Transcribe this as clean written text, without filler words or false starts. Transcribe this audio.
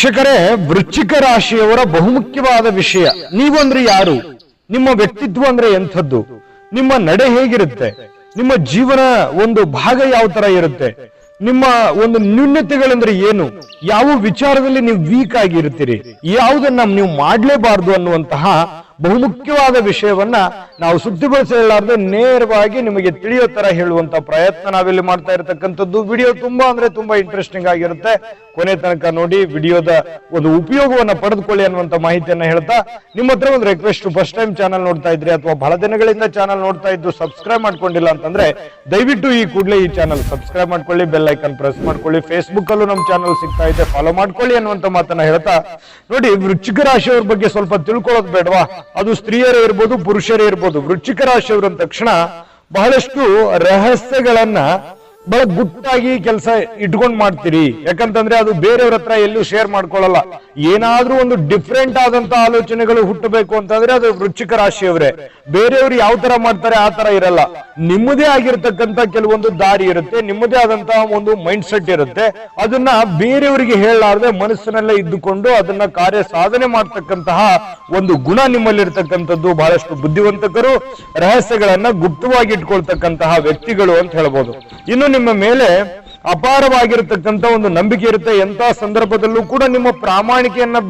ವೀಕ್ಷಕರೇ, ವೃಶ್ಚಿಕ ರಾಶಿಯವರ ಬಹುಮುಖ್ಯವಾದ ವಿಷಯ, ನೀವು ಅಂದ್ರೆ ಯಾರು, ನಿಮ್ಮ ವ್ಯಕ್ತಿತ್ವ ಅಂದ್ರೆ ಎಂಥದ್ದು, ನಿಮ್ಮ ನಡೆ ಹೇಗಿರುತ್ತೆ, ನಿಮ್ಮ ಜೀವನ ಒಂದು ಭಾಗ ಯಾವ ತರ ಇರುತ್ತೆ, ನಿಮ್ಮ ಒಂದು ನ್ಯೂನ್ಯತೆಗಳಂದ್ರೆ ಏನು, ಯಾವ ವಿಚಾರದಲ್ಲಿ ನೀವು ವೀಕ್ ಆಗಿರ್ತೀರಿ, ಯಾವುದನ್ನ ನೀವು ಮಾಡ್ಲೇಬಾರ್ದು ಅನ್ನುವಂತಹ ಬಹುಮುಖ್ಯವಾದ ವಿಷಯವನ್ನ ನಾವು ಸುತ್ತಿ ಬಳಸಿ ಹೇಳಲಾರ್ದೆ ನೇರವಾಗಿ ನಿಮಗೆ ತಿಳಿಯೋ ತರ ಹೇಳುವಂತ ಪ್ರಯತ್ನ ನಾವಿಲ್ಲಿ ಮಾಡ್ತಾ ಇರತಕ್ಕಂಥದ್ದು. ವಿಡಿಯೋ ತುಂಬಾ ಅಂದ್ರೆ ತುಂಬಾ ಇಂಟ್ರೆಸ್ಟಿಂಗ್ ಆಗಿರುತ್ತೆ, ಕೊನೆ ತನಕ ನೋಡಿ, ವಿಡಿಯೋದ ಒಂದು ಉಪಯೋಗವನ್ನ ಪಡೆದುಕೊಳ್ಳಿ ಅನ್ನುವಂತ ಮಾಹಿತಿಯನ್ನ ಹೇಳ್ತಾ, ನಿಮ್ಮ ಹತ್ರ ಒಂದು ರಿಕ್ವೆಸ್ಟ್, ಫಸ್ಟ್ ಟೈಮ್ ಚಾನಲ್ ನೋಡ್ತಾ ಇದ್ರಿ ಅಥವಾ ಬಹಳ ದಿನಗಳಿಂದ ಚಾನಲ್ ನೋಡ್ತಾ ಇದ್ದು ಸಬ್ಸ್ಕ್ರೈಬ್ ಮಾಡ್ಕೊಂಡಿಲ್ಲ ಅಂತಂದ್ರೆ ದಯವಿಟ್ಟು ಈ ಕೂಡಲೇ ಈ ಚಾನಲ್ ಸಬ್ಸ್ಕ್ರೈಬ್ ಮಾಡ್ಕೊಳ್ಳಿ, ಬೆಲ್ ಐಕನ್ ಪ್ರೆಸ್ ಮಾಡ್ಕೊಳ್ಳಿ, ಫೇಸ್ಬುಕ್ ಅಲ್ಲೂ ನಮ್ಮ ಚಾನಲ್ ಸಿಗ್ತಾ ಇದೆ, ಫಾಲೋ ಮಾಡ್ಕೊಳ್ಳಿ ಅನ್ನುವಂತ ಮಾತನ್ನ ಹೇಳ್ತಾ, ನೋಡಿ ವೃಶ್ಚಿಕ ರಾಶಿಯವರ ಬಗ್ಗೆ ಸ್ವಲ್ಪ ತಿಳ್ಕೊಳ್ಳೋದು ಬೇಡವಾ? ಅದು ಸ್ತ್ರೀಯರೇ ಇರ್ಬೋದು, ಪುರುಷರೇ ಇರ್ಬೋದು. ವೃಶ್ಚಿಕ ರಾಶಿಯವರು ಅಂದ ತಕ್ಷಣ ಬಹಳಷ್ಟು ರಹಸ್ಯಗಳನ್ನ ಬಹಳ ಗುಟ್ಟಾಗಿ ಕೆಲಸ ಇಟ್ಕೊಂಡ್ ಮಾಡ್ತೀರಿ. ಯಾಕಂತಂದ್ರೆ ಅದು ಬೇರೆಯವ್ರ ಹತ್ರ ಎಲ್ಲೂ ಶೇರ್ ಮಾಡ್ಕೊಳ್ಳಲ್ಲ. ಏನಾದ್ರೂ ಒಂದು ಡಿಫ್ರೆಂಟ್ ಆದಂತ ಆಲೋಚನೆಗಳು ಹುಟ್ಟಬೇಕು ಅಂತಂದ್ರೆ ಅದು ವೃಶ್ಚಿಕ ರಾಶಿಯವರೇ. ಬೇರೆಯವರು ಯಾವ ತರ ಮಾಡ್ತಾರೆ ಆ ತರ ಇರಲ್ಲ. ನಿಮ್ಮದೇ ಆಗಿರ್ತಕ್ಕಂಥ ಕೆಲವೊಂದು ದಾರಿ ಇರುತ್ತೆ, ನಿಮ್ಮದೇ ಆದಂತಹ ಒಂದು ಮೈಂಡ್ ಸೆಟ್ ಇರುತ್ತೆ. ಅದನ್ನ ಬೇರೆಯವರಿಗೆ ಹೇಳಲಾರದೆ ಮನಸ್ಸಿನಲ್ಲೇ ಇದ್ದುಕೊಂಡು ಅದನ್ನ ಕಾರ್ಯ ಸಾಧನೆ ಮಾಡ್ತಕ್ಕಂತಹ ಒಂದು ಗುಣ ನಿಮ್ಮಲ್ಲಿರ್ತಕ್ಕಂಥದ್ದು. ಬಹಳಷ್ಟು ಬುದ್ಧಿವಂತಕರು, ರಹಸ್ಯಗಳನ್ನ ಗುಪ್ತವಾಗಿ ಇಟ್ಕೊಳ್ತಕ್ಕಂತಹ ವ್ಯಕ್ತಿಗಳು ಅಂತ ಹೇಳ್ಬೋದು. ಇನ್ನು ನಿಮ್ಮ ಮೇಲೆ ಅಪಾರವಾಗಿರತಕ್ಕಂತ ಒಂದು ನಂಬಿಕೆ ಇರುತ್ತೆ. ಎಂತ ಸಂದರ್ಭದಲ್ಲೂ ಕೂಡ ನಿಮ್ಮ ಪ್ರಾಮಾಣಿಕತೆಯನ್ನು